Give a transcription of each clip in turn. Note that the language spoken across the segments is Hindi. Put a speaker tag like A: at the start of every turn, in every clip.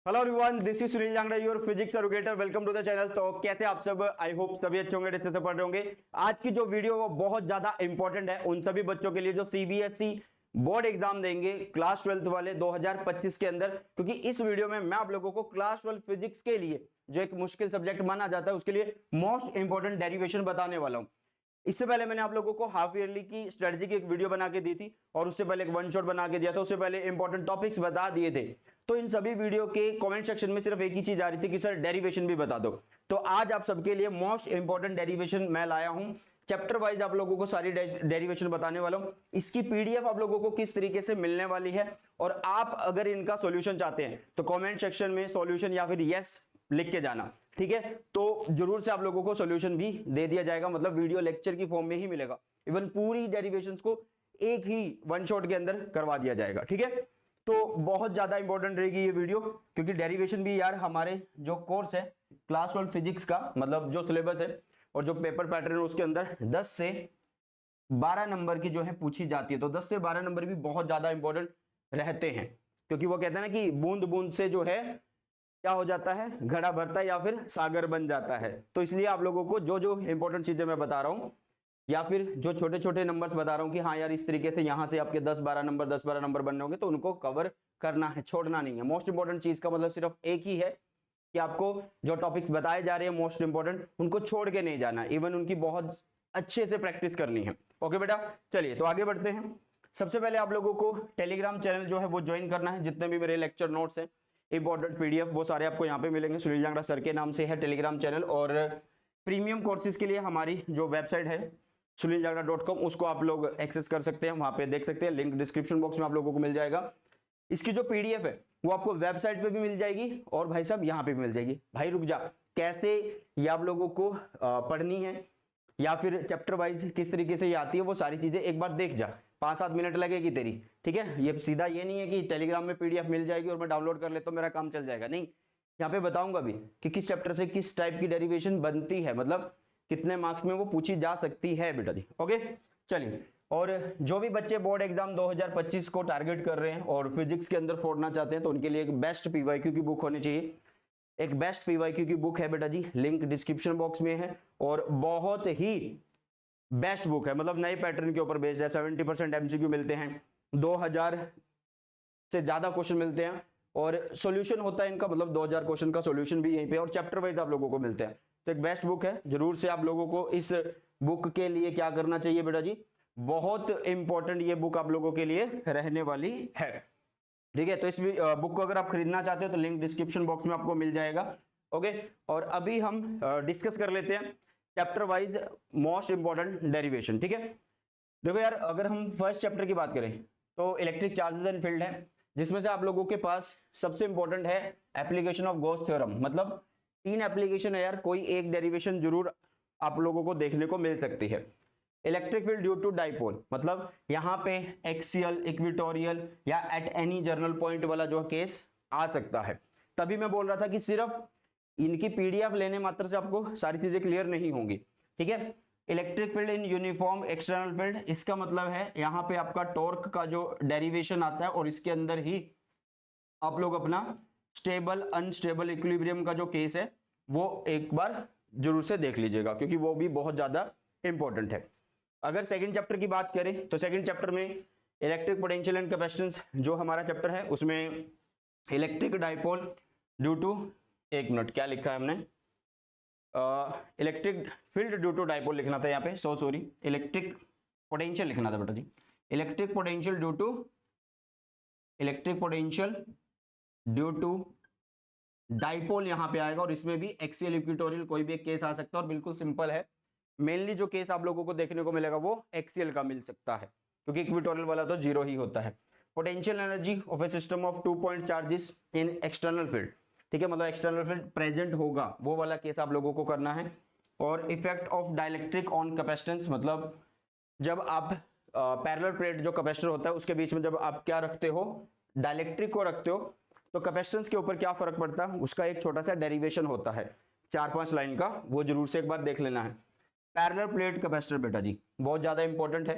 A: Hello everyone, this is Sunil Jangra, your physics educator. Welcome to the channel. तो कैसे आप सब? आई होप सभी अच्छे होंगे, अच्छे से पढ़ रहे होंगे। आज की जो वीडियो वो बहुत ज्यादा इंपॉर्टेंट है उन सभी बच्चों के लिए जो सीबीएसई बोर्ड एग्जाम देंगे क्लास 12th वाले 2025 के अंदर, क्योंकि इस वीडियो में मैं आप लोगों को क्लास 12 फिजिक्स के लिए जो एक मुश्किल सब्जेक्ट माना जाता है उसके लिए मोस्ट इंपॉर्टेंट डेरिवेशन बताने वाला हूं। इससे पहले मैंने आप लोगों को हाफ ईयरली की स्ट्रेटजी की एक वीडियो बना के दी थी और उससे पहले एक वन शॉट बना के दिया था, उससे पहले इंपॉर्टेंट टॉपिक्स बता दिए थे। तो इन सभी वीडियो के कमेंट सेक्शन में सिर्फ एक ही चीज आ रही थी कि सर डेरिवेशन भी बता दो। तो आज आप सबके लिए मोस्ट इंपॉर्टेंट डेरिवेशन मैं लाया हूं। चैप्टर वाइज आप लोगों को सारी डेरिवेशन बताने वाला हूं। इसकी पीडीएफ आप लोगों को किस तरीके से मिलने वाली है और आप अगर इनका सॉल्यूशन चाहते हैं तो कमेंट सेक्शन में सॉल्यूशन या फिर यस लिख के जाना, ठीक है। तो जरूर से आप लोगों को सॉल्यूशन भी दे दिया जाएगा, मतलब वीडियो लेक्चर की फॉर्म में ही मिलेगा। इवन पूरी डेरिवेशंस को एक ही वन शॉट के अंदर करवा दिया जाएगा, ठीक है। तो बहुत ज्यादा इंपॉर्टेंट रहेगी ये वीडियो, क्योंकि डेरिवेशन भी यार हमारे जो कोर्स है क्लास 12 फिजिक्स का, मतलब जो सिलेबस है और जो पेपर पैटर्न है उसके अंदर 10 से 12 नंबर की जो है पूछी जाती है। तो 10 से 12 नंबर भी बहुत ज्यादा इंपॉर्टेंट रहते हैं, क्योंकि वो कहते हैं ना कि बूंद बूंद से जो है क्या हो जाता है, घड़ा भरता है या फिर सागर बन जाता है। तो इसलिए आप लोगों को जो जो इंपॉर्टेंट चीजें मैं बता रहा हूं या फिर जो छोटे छोटे नंबर्स बता रहा हूं कि हाँ यार इस तरीके से यहां से आपके 10-12 नंबर बनने होंगे, तो उनको कवर करना है, छोड़ना नहीं है। मोस्ट इंपॉर्टेंट चीज का मतलब सिर्फ एक ही है कि आपको जो टॉपिक्स बताए जा रहे हैं मोस्ट इंपॉर्टेंट, उनको छोड़ के नहीं जाना, इवन उनकी बहुत अच्छे से प्रैक्टिस करनी है। ओके बेटा, चलिए तो आगे बढ़ते हैं। सबसे पहले आप लोगों को टेलीग्राम चैनल जो है वो ज्वाइन करना है। जितने भी मेरे लेक्चर नोट्स हैं, इंपॉर्टेंट पीडीएफ, वो सारे आपको यहाँ पे मिलेंगे। सुनील जांगड़ा सर के नाम से है टेलीग्राम चैनल। और प्रीमियम कोर्सेज के लिए हमारी जो वेबसाइट है suniljangra.com, उसको आप लोग एक्सेस कर सकते हैं, वहां पे देख सकते हैं, लिंक डिस्क्रिप्शन बॉक्स में आप लोगों को मिल जाएगा। इसकी जो पीडीएफ है वो आपको वेबसाइट पे भी मिल जाएगी और भाई साहब यहाँ पे भी मिल जाएगी। भाई रुक जा, कैसे ये आप लोगों को पढ़नी है या फिर चैप्टर वाइज किस तरीके से ये आती है, वो सारी चीजें एक बार देख जा। 5-7 मिनट लगेगी तेरी, ठीक है। ये सीधा ये नहीं है कि टेलीग्राम में पीडीएफ मिल जाएगी और मैं डाउनलोड कर लेता हूं मेरा काम चल जाएगा, नहीं। यहाँ पे बताऊंगा भी कि किस चैप्टर से किस टाइप की डेरिवेशन बनती है, मतलब कितने मार्क्स में वो पूछी जा सकती है बेटा जी। ओके चलिए, और जो भी बच्चे बोर्ड एग्जाम 2025 को टारगेट कर रहे हैं और फिजिक्स के अंदर फोड़ना चाहते हैं तो उनके लिए एक बेस्ट पीवाईक्यू की बुक होनी चाहिए। एक बेस्ट पीवाईक्यू की बुक है बेटा जी, लिंक डिस्क्रिप्शन बॉक्स में है और बहुत ही बेस्ट बुक है, मतलब नए पैटर्न के ऊपर बेस्ड है। 70% एमसीक्यू मिलते हैं, 2000 से ज्यादा क्वेश्चन मिलते हैं और सॉल्यूशन होता है इनका, मतलब 2000 क्वेश्चन का सॉल्यूशन भी यहीं पे और चैप्टर वाइज आप लोगों को मिलते हैं। तो एक बेस्ट बुक है, जरूर से आप लोगों को इस बुक के लिए क्या करना चाहिए बेटा जी, बहुत इंपॉर्टेंट ये बुक आप लोगों के लिए रहने वाली है, ठीक है। तो इस बुक को अगर आप खरीदना चाहते हो तो लिंक डिस्क्रिप्शन बॉक्स में आपको मिल जाएगा। ओके, और अभी हम डिस्कस कर लेते हैं chapter wise most important derivation, ठीक है। देखो यार, अगर हम फर्स्ट चैप्टर की बात करें तो इलेक्ट्रिक चार्जेस एंड फील्ड है, जिसमें से आप लोगों के पास सबसे इंपॉर्टेंट है एप्लीकेशन ऑफ गॉस थ्योरम। मतलब 3 एप्लीकेशन है यार, कोई एक डेरिवेशन जरूर आप लोगों को देखने को मिल सकती है। Electric field due to dipole, मतलब यहाँ पे एक्सियल, इक्वेटोरियल या एट एनी जर्नल पॉइंट वाला जो केस आ सकता है। तभी मैं बोल रहा था कि सिर्फ इनकी पीडीएफ लेने मात्र से आपको सारी चीजें क्लियर नहीं होंगी, ठीक है। Electric field in uniform external field, इसका मतलब है यहाँ पे आपका टॉर्क का जो डेरिवेशन आता है और इसके अंदर ही आप लोग अपना स्टेबल अनस्टेबल इक्विलिब्रियम का जो केस है वो एक बार जरूर से देख लीजिएगा, क्योंकि वो भी बहुत ज्यादा इंपॉर्टेंट है। अगर सेकंड चैप्टर की बात करें तो सेकंड चैप्टर में इलेक्ट्रिक पोटेंशियल एंड कैपेसिटेंस जो हमारा चैप्टर है उसमें इलेक्ट्रिक डाइपोल ड्यू टू, एक मिनट क्या लिखा है हमने, electric field due to dipole लिखना था यहाँ पे, सॉरी इलेक्ट्रिक पोटेंशियल लिखना था बेटा जी। Electric potential due to dipole यहाँ पे आएगा और इसमें भी एक्सियल इक्वेटोरियल कोई भी एक केस आ सकता है और बिल्कुल सिंपल है। मेनली जो केस आप लोगों को देखने को मिलेगा वो एक्सियल का मिल सकता है, क्योंकि इक्वेटोरियल वाला तो 0 ही होता है। Potential energy of A system of 2 point charges in external field, ठीक है, मतलब एक्सटर्नल फील्ड प्रेजेंट होगा वो वाला केस आप लोगों को करना है। और effect of dielectric on capacitance, मतलब जब आप पैरेलल प्लेट जो कैपेसिटर होता है उसके बीच में जब आप क्या रखते हो, डाइलेक्ट्रिक को रखते हो, तो कैपेसिटेंस के ऊपर क्या फर्क पड़ता है उसका एक छोटा सा डेरिवेशन होता है 4-5 लाइन का, वो जरूर से एक बार देख लेना है। पैरेलल प्लेट कैपेसिटर बेटा जी बहुत ज्यादा इंपॉर्टेंट है,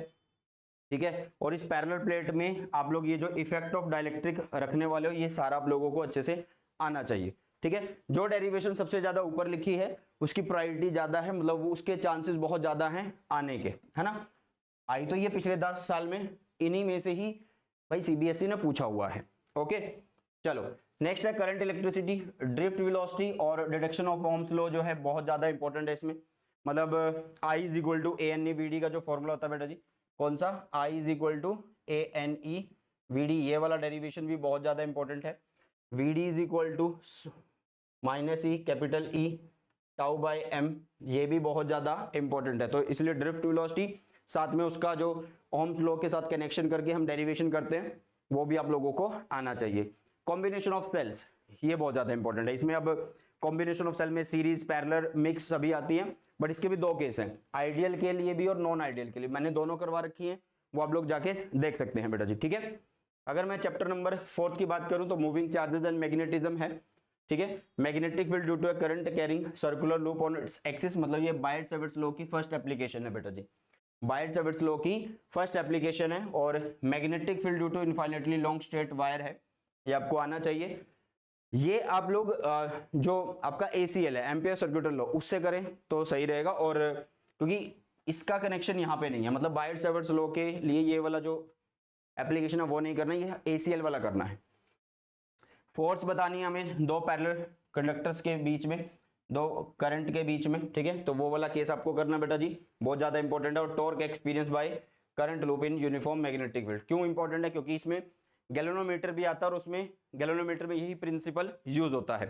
A: ठीक है। और इस पैरेलल प्लेट में आप लोग ये जो इफेक्ट ऑफ डाइलेक्ट्रिक रखने वाले हो ये सारा आप लोगों को अच्छे से आना चाहिए। ठीक है, जो डेरिवेशन सबसे ज्यादा ऊपर लिखी है उसकी प्रायोरिटी ज्यादा है, मतलब उसके चांसेस बहुत ज्यादा हैं आने के, है ना। आई तो ये पिछले 10 साल में इन्हीं में से ही भाई सीबीएसई ने पूछा हुआ है। ओके, चलो नेक्स्ट है करंट इलेक्ट्रिसिटी, ड्रिफ्ट वेलोसिटी और डिडक्शन ऑफ ओम्स लॉ जो है बहुत ज्यादा इंपॉर्टेंट है इसमें। मतलब I is equal to A N E V D का जो फॉर्मूला होता है बेटा जी, कौन सा, I is equal to A N E V D, ये वाला डेरिवेशन भी बहुत ज्यादा इंपॉर्टेंट है। V D is equal to minus E capital E tau by M, ये भी बहुत ज्यादा इंपॉर्टेंट है। तो इसलिए ड्रिफ्ट वेलोसिटी साथ में उसका जो ओम्स लॉ के साथ कनेक्शन करके हम डेरिवेशन करते हैं वो भी आप लोगों को आना चाहिए। कॉम्बिनेशन ऑफ सेल्स, ये बहुत ज्यादा इंपॉर्टेंट है। इसमें अब कॉम्बिनेशन ऑफ सेल में सीरीज, पैरेलल, मिक्स सभी आती हैं, बट इसके भी दो केस हैं, आइडियल के लिए भी और नॉन आइडियल के लिए। मैंने दोनों करवा रखी हैं, वो आप लोग जाके देख सकते हैं बेटा जी। ठीक है, अगर मैं चैप्टर नंबर 4 की बात करूं तो मूविंग चार्जेस एंड मैग्नेटिज्म है। ठीक है, magnetic field due to a current carrying circular loop on its axis, मतलब ये बायट-सैवर्ट्स लॉ की फर्स्ट एप्लीकेशन है बेटा जी, बायट-सैवर्ट्स लॉ की फर्स्ट एप्लीकेशन है। और magnetic field due to infinitely long straight wire है, ये आपको आना चाहिए। ये आप लोग जो आपका ACL है, एम्पियर सर्कुलर लॉ, उससे करें तो सही रहेगा। और क्योंकि इसका कनेक्शन यहाँ पे नहीं है, मतलब बायट-सैवर्ट्स लॉ के लिए ये वाला जो एप्लीकेशन है वो नहीं करना, ये ACL वाला करना है। फोर्स बतानी है हमें दो पैरेलल कंडक्टर्स के बीच में, दो करंट के बीच में। ठीक है, तो वो वाला केस आपको करना बेटा जी, बहुत ज्यादा इंपॉर्टेंट है। और torque experience by current loop in uniform magnetic field, क्यों इंपॉर्टेंट है, क्योंकि इसमें गैल्वेनोमीटर भी आता है और उसमें गैल्वेनोमीटर में यही प्रिंसिपल यूज होता है।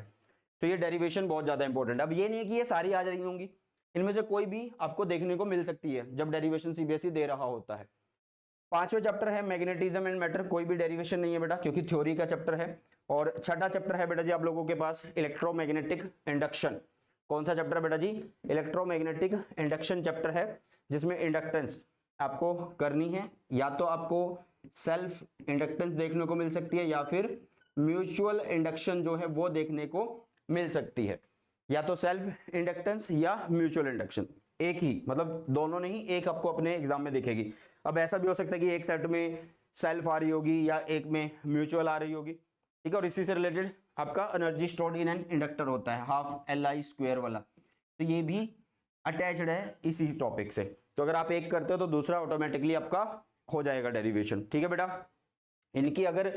A: तो ये डेरिवेशन बहुत ज्यादा इंपॉर्टेंट है। अब ये नहीं है कि ये सारी आ रही होंगी, इनमें से कोई भी आपको देखने को मिल सकती है जब डेरिवेशन सीबीएसई दे रहा होता है। पांचवें चैप्टर है मैग्नेटिज्म एंड मैटर, कोई भी डेरिवेशन नहीं है बेटा क्योंकि थ्योरी का चैप्टर है। और छठा चैप्टर है बेटा जी आप लोगों के पास इलेक्ट्रोमैग्नेटिक इंडक्शन। कौन सा चैप्टर है बेटा जी, इलेक्ट्रोमैग्नेटिक इंडक्शन चैप्टर है, जिसमें इंडक्टेंस आपको करनी है, या तो आपको सेल्फ इंडक्टेंस देखने को मिल सकती है या फिर म्यूचुअल इंडक्शन जो है वो देखने को मिल सकती है, या तो सेल्फ इंडक्टेंस या म्यूचुअल इंडक्शन, एक ही, मतलब दोनों नहीं, एक आपको अपने एग्जाम में दिखेगी। अब ऐसा भी हो सकता है कि एक सेट में सेल्फ आ रही होगी या एक में म्यूचुअल आ रही होगी। ठीक है, और इसी से रिलेटेड आपका energy stored in an inductor होता है, हाफ LI² वाला, तो ये भी अटैच्ड है इसी टॉपिक से। तो अगर आप एक करते हो तो दूसरा ऑटोमेटिकली आपका हो जाएगा डेरिवेशन। ठीक है बेटा, इनकी अगर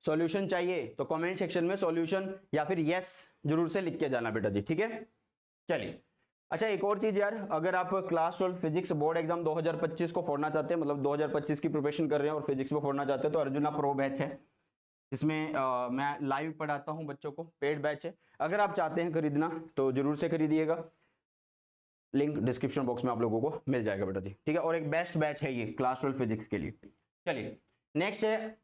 A: सॉल्यूशन चाहिए तो कमेंट सेक्शन में सॉल्यूशन या फिर यस जरूर से लिख के जाना बेटा जी। ठीक है, चलिए। अच्छा, एक और चीज यार, अगर आप क्लास 12 फिजिक्स बोर्ड एग्जाम 2025 को फोड़ना चाहते हैं, मतलब 2025 की प्रिपरेशन कर रहे हैं और फिजिक्स में फोड़ना चाहते हैं, तो अर्जुना प्रो बैच है, इसमें मैं लाइव पढ़ाता हूं बच्चों को, पेड बैच है। अगर आप चाहते हैं खरीदना तो जरूर से खरीदिएगा, लिंक डिस्क्रिप्शन बॉक्स में आप लोगों को मिल जाएगा बेटा जी। ठीक है, और एक बेस्ट बैच है ये क्लास 12 फिजिक्स के लिए। चलिए, नेक्स्ट है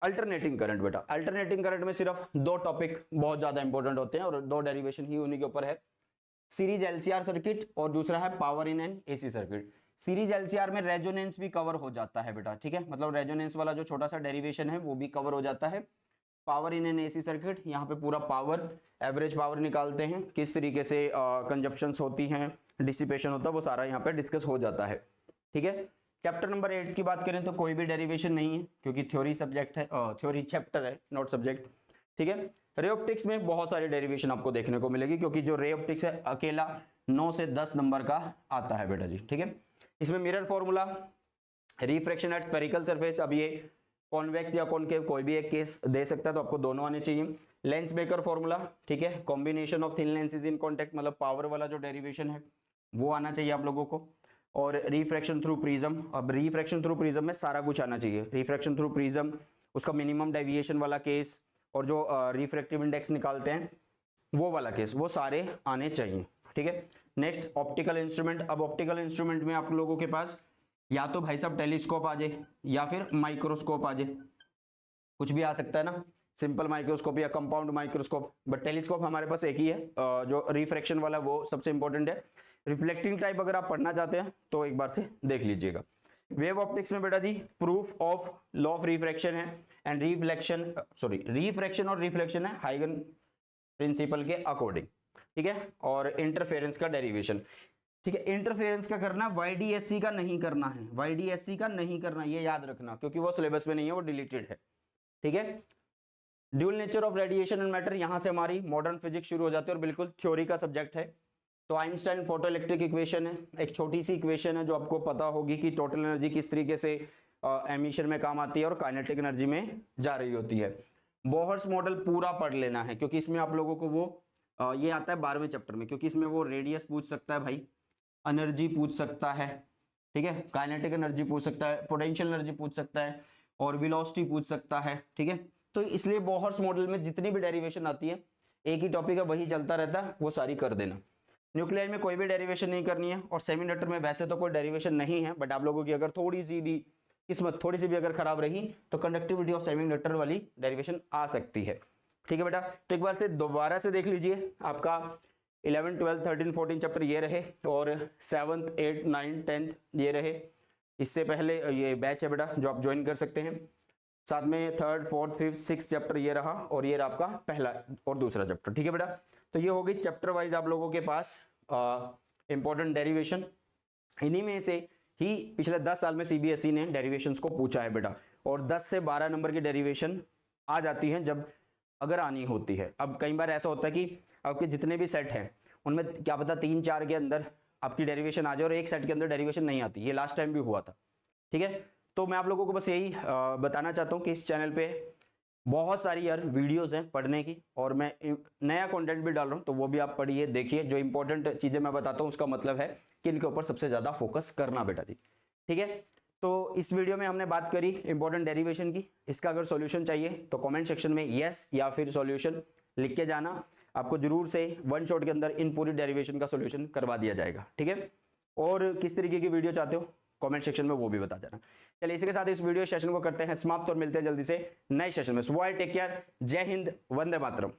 A: अल्टरनेटिंग करंट। बेटा अल्टरनेटिंग करंट में सिर्फ दो टॉपिक बहुत ज्यादा इंपॉर्टेंट होते हैं और दो डेरिवेशन ही उन्हीं के ऊपर है, सीरीज LCR सर्किट और दूसरा है power in an AC circuit. Series LCR में रेजोनेंस भी कवर हो जाता है बेटा, ठीक है, मतलब रेजोनेंस वाला जो छोटा सा डेरिवेशन है वो भी कवर हो जाता है। Power in an AC circuit, यहाँ पे पूरा पावर, एवरेज पावर निकालते हैं, किस तरीके से कंजप्शंस होती हैं, डिसिपेशन होता है, वो सारा यहाँ पे डिस्कस हो जाता है। ठीक है, चैप्टर नंबर 8 की बात करें तो कोई भी डेरिवेशन नहीं है क्योंकि थ्योरी सब्जेक्ट है, थ्योरी चैप्टर है, नॉट सब्जेक्ट। ठीक है, रे ऑप्टिक्स में बहुत सारी डेरिवेशन आपको देखने को मिलेगी क्योंकि जो रे ऑप्टिक्स है अकेला 9 से 10 नंबर का आता है बेटा जी। ठीक है, इसमें mirror formula, refraction at spherical surface, अब ये कॉन्वेक्स या कॉनकेव कोई भी एक केस दे सकता है, तो आपको दोनों आने चाहिए। लेंस मेकर फॉर्मूला, ठीक है, combination of thin lenses in contact, मतलब पावर वाला जो डेरिवेशन है वो आना चाहिए आप लोगों को। और रिफ्रैक्शन थ्रू प्रिज्म, अब रिफ्रैक्शन थ्रू प्रिज्म में सारा कुछ आना चाहिए, रिफ्रैक्शन थ्रू प्रिज्म, उसका मिनिमम डेविएशन वाला केस, और जो रिफ्रैक्टिव इंडेक्स निकालते हैं वो वाला केस, वो सारे आने चाहिए। ठीक है, नेक्स्ट ऑप्टिकल इंस्ट्रूमेंट। अब ऑप्टिकल इंस्ट्रूमेंट में आप लोगों के पास या तो भाई साहब टेलीस्कोप आ जाए या फिर माइक्रोस्कोप आ जाए, कुछ भी आ सकता है ना, सिंपल माइक्रोस्कोप या कंपाउंड माइक्रोस्कोप, बट टेलीस्कोप हमारे पास एक ही है, जो रिफ्रैक्शन वाला वो सबसे इंपॉर्टेंट है। रिफ्लेक्टिंग टाइप अगर आप पढ़ना चाहते हैं तो एक बार से देख लीजिएगा। वेव ऑप्टिक्स में बेटा जी proof of law of refraction है एंड रिफ्रैक्शन और रिफ्लेक्शन है हाइगन प्रिंसिपल के अकॉर्डिंग। ठीक है, और इंटरफेरेंस का डेरिवेशन। ठीक है, इंटरफेरेंस का करना, YDSC का नहीं करना है, YDSC का नहीं करना, ये याद रखना क्योंकि वो सिलेबस में नहीं है, वो डिलीटेड है। ठीक है, dual nature of radiation and matter, यहां से हमारी मॉडर्न फिजिक्स शुरू हो जाती है और बिल्कुल थ्योरी का सब्जेक्ट है। तो आइंस्टाइन फोटो इलेक्ट्रिक इक्वेशन है, एक छोटी सी इक्वेशन है जो आपको पता होगी कि टोटल एनर्जी किस तरीके से एमिशन में काम आती है और काइनेटिक एनर्जी में जा रही होती है। बोहर्स मॉडल पूरा पढ़ लेना है क्योंकि इसमें आप लोगों को वो ये आता है 12वें चैप्टर में, क्योंकि इसमें वो रेडियस पूछ सकता है भाई, एनर्जी पूछ सकता है, ठीक है, काइनेटिक एनर्जी पूछ सकता है, पोटेंशियल एनर्जी पूछ सकता है और वेलोसिटी पूछ सकता है, ठीक है। तो इसलिए बोहर्स मॉडल में जितनी भी डेरिवेशन आती है, एक ही टॉपिक है वही चलता रहता है, वो सारी कर देना। न्यूक्लियर में कोई भी डेरिवेशन नहीं करनी है और सेमीकंडक्टर में वैसे तो कोई डेरिवेशन नहीं है, बट आप लोगों की अगर थोड़ी सी भी किस्मत थोड़ी सी भी अगर खराब रही तो कंडक्टिविटी ऑफ सेमीकंडक्टर वाली डेरिवेशन आ सकती है, ठीक है बेटा। तो एक बार से दोबारा से देख लीजिए, आपका 11, 12, 13, 14 चैप्टर ये रहे और 7th, 8th, 9th, 10th ये रहे। इससे पहले ये बैच है बेटा जो आप ज्वाइन कर सकते हैं। साथ में 3rd, 4th, 5th, 6th chapter ये रहा और ये रहा आपका पहला और दूसरा चैप्टर, ठीक है बेटा। तो ये होगी चैप्टर वाइज आप लोगों के पास इंपॉर्टेंट डेरिवेशन। इन्हीं में से ही पिछले 10 साल में सीबीएसई ने डेरिवेशंस को पूछा है बेटा, और 10 से 12 नंबर की डेरिवेशन आ जाती हैं जब अगर आनी होती है। अब कई बार ऐसा होता है कि आपके जितने भी सेट हैं उनमें क्या पता 3-4 के अंदर आपकी डेरिवेशन आ जाए और एक सेट के अंदर डेरिवेशन नहीं आती, ये लास्ट टाइम भी हुआ था, ठीक है। तो मैं आप लोगों को बस यही बताना चाहता हूँ कि इस चैनल पे बहुत सारी यार वीडियोस हैं पढ़ने की और मैं नया कंटेंट भी डाल रहा हूँ, तो वो भी आप पढ़िए देखिए। जो इंपॉर्टेंट चीजें मैं बताता हूँ उसका मतलब है कि इनके ऊपर सबसे ज्यादा फोकस करना बेटा जी, ठीक है। तो इस वीडियो में हमने बात करी इंपॉर्टेंट डेरिवेशन की। इसका अगर सॉल्यूशन चाहिए तो कमेंट सेक्शन में यस या फिर सॉल्यूशन लिख के जाना, आपको जरूर से 1 शॉट के अंदर इन पूरी डेरिवेशन का सॉल्यूशन करवा दिया जाएगा, ठीक है। और किस तरीके की वीडियो चाहते हो कमेंट सेक्शन में वो भी बता देना। चलिए इसी के साथ इस वीडियो सेशन को करते हैं समाप्त और मिलते हैं जल्दी से नए सेशन में। सो टेक केयर, जय हिंद, वंदे मातरम।